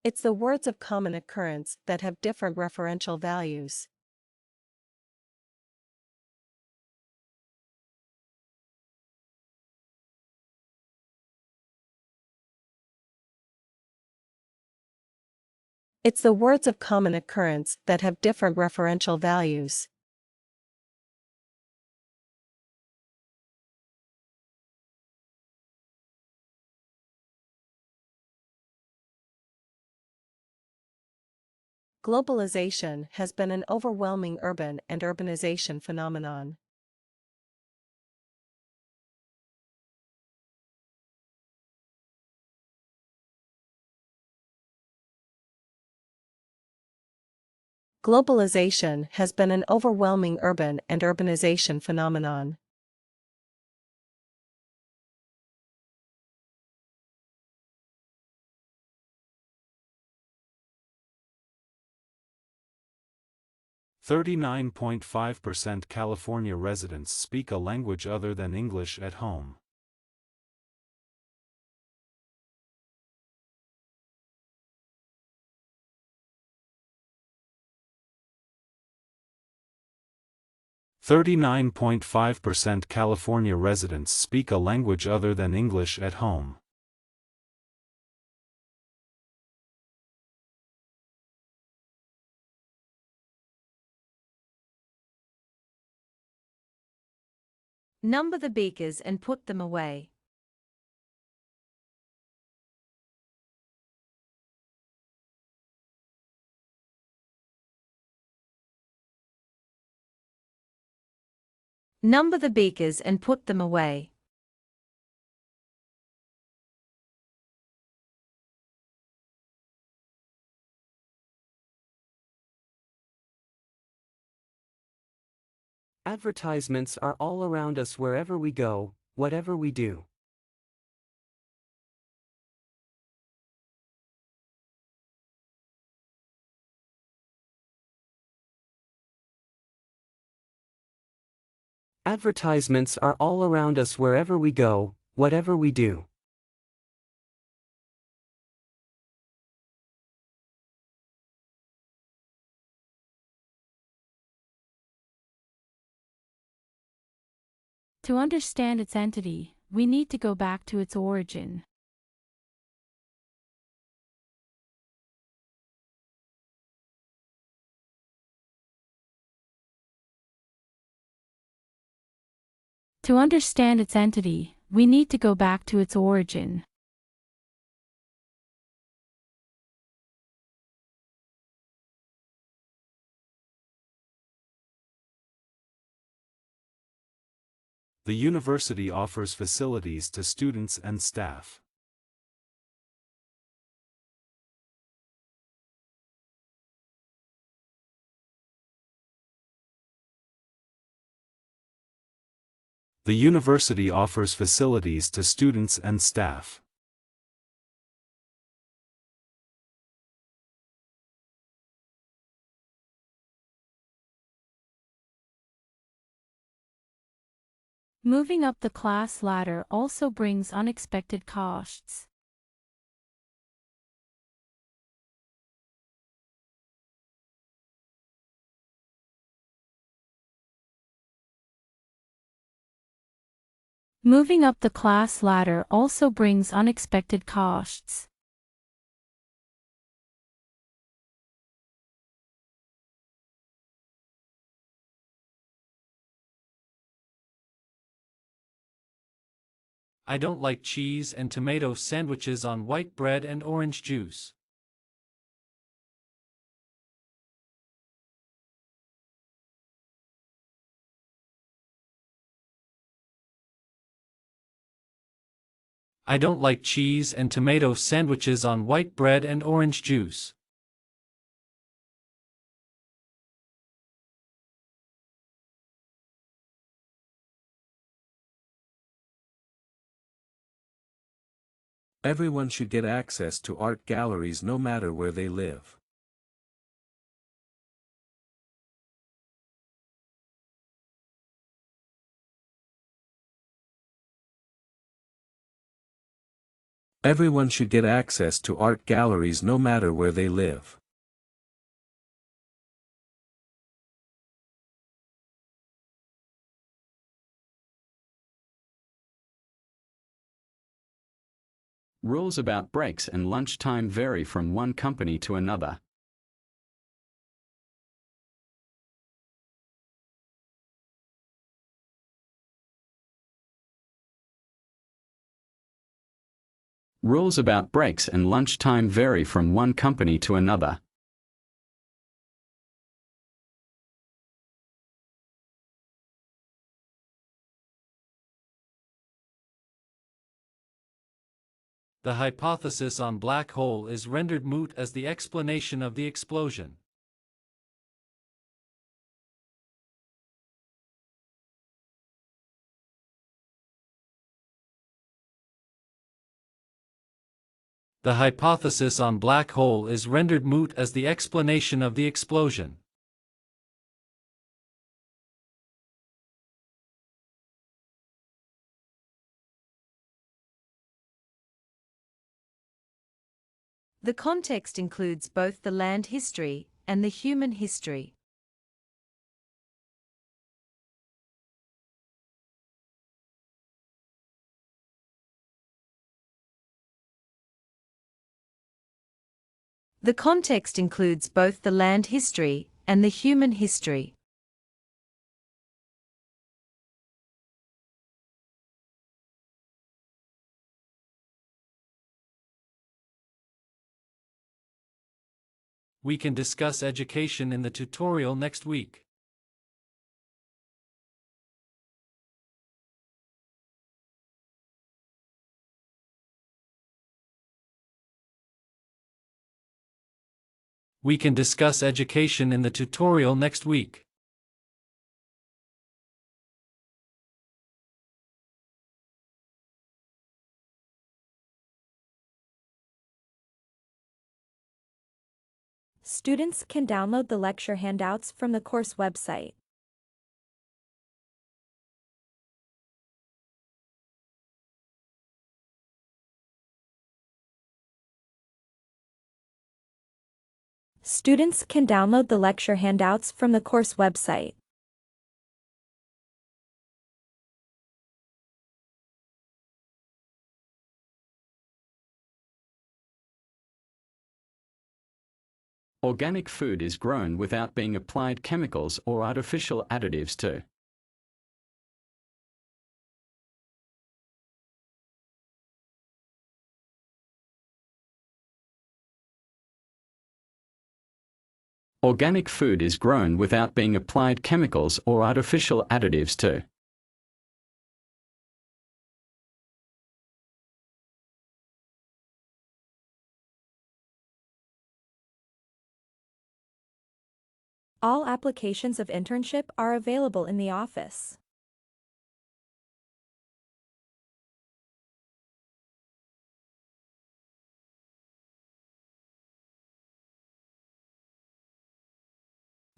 It's the words of common occurrence that have different referential values. It's the words of common occurrence that have different referential values. Globalization has been an overwhelming urban and urbanization phenomenon. Globalization has been an overwhelming urban and urbanization phenomenon. %39.5% California residents speak a language other than English at home. %39.5% California residents speak a language other than English at home. Number the beakers and put them away. Number the beakers and put them away. Advertisements are all around us wherever we go, whatever we do. Advertisements are all around us wherever we go, whatever we do. To understand its entity, we need to go back to its origin. To understand its entity, we need to go back to its origin. The university offers facilities to students and staff. The university offers facilities to students and staff. Moving up the class ladder also brings unexpected costs. Moving up the class ladder also brings unexpected costs. I don't like cheese and tomato sandwiches on white bread and orange juice. I don't like cheese and tomato sandwiches on white bread and orange juice. Everyone should get access to art galleries no matter where they live. Everyone should get access to art galleries no matter where they live. Rules about breaks and lunchtime vary from one company to another. Rules about breaks and lunchtime vary from one company to another. The hypothesis on black hole is rendered moot as the explanation of the explosion. The hypothesis on black hole is rendered moot as the explanation of the explosion. The context includes both the land history and the human history. The context includes both the land history and the human history. We can discuss education in the tutorial next week. We can discuss education in the tutorial next week. Students can download the lecture handouts from the course website. Students can download the lecture handouts from the course website. Organic food is grown without being applied chemicals or artificial additives to. Organic food is grown without being applied chemicals or artificial additives to. All applications of internship are available in the office.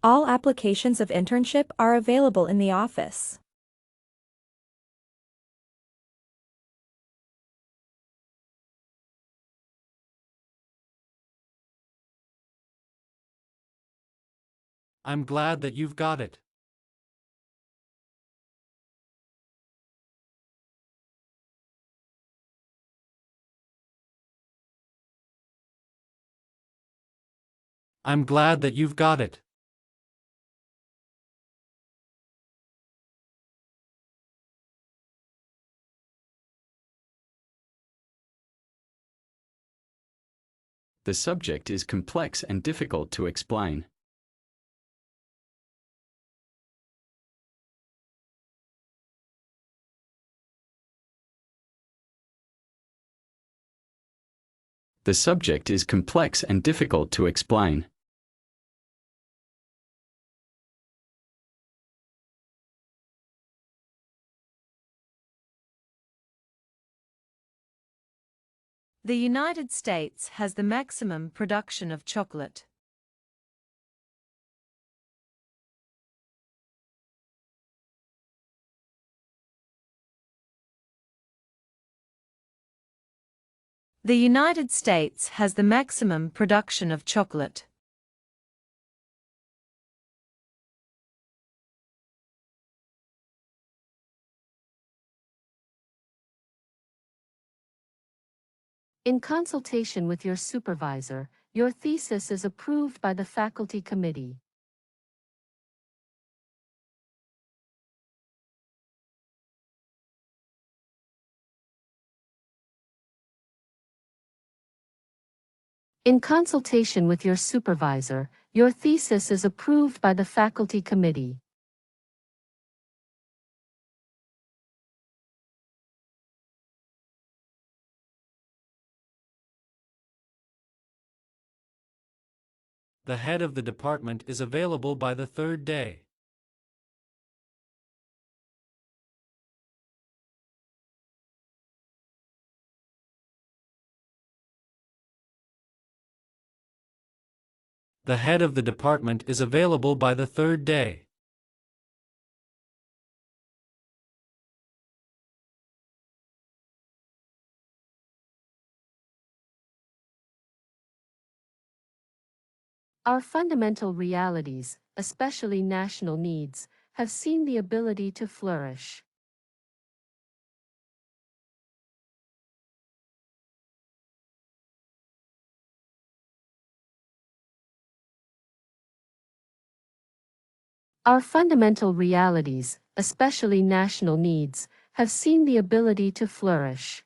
All applications of internship are available in the office. I'm glad that you've got it. I'm glad that you've got it. The subject is complex and difficult to explain. The subject is complex and difficult to explain. The United States has the maximum production of chocolate. The United States has the maximum production of chocolate. In consultation with your supervisor, your thesis is approved by the faculty committee. In consultation with your supervisor, your thesis is approved by the faculty committee. The head of the department is available by the third day. The head of the department is available by the third day. Our fundamental realities, especially national needs, have seen the ability to flourish. Our fundamental realities, especially national needs, have seen the ability to flourish.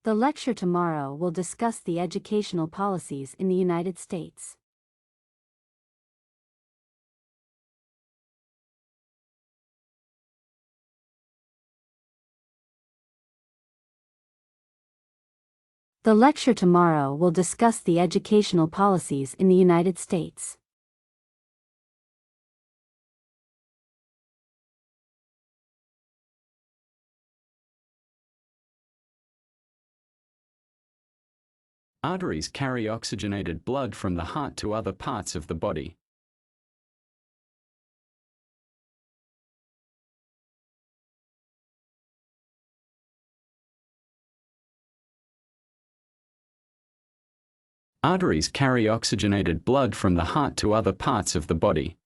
The lecture tomorrow will discuss the educational policies in the United States. The lecture tomorrow will discuss the educational policies in the United States. Arteries carry oxygenated blood from the heart to other parts of the body. Arteries carry oxygenated blood from the heart to other parts of the body.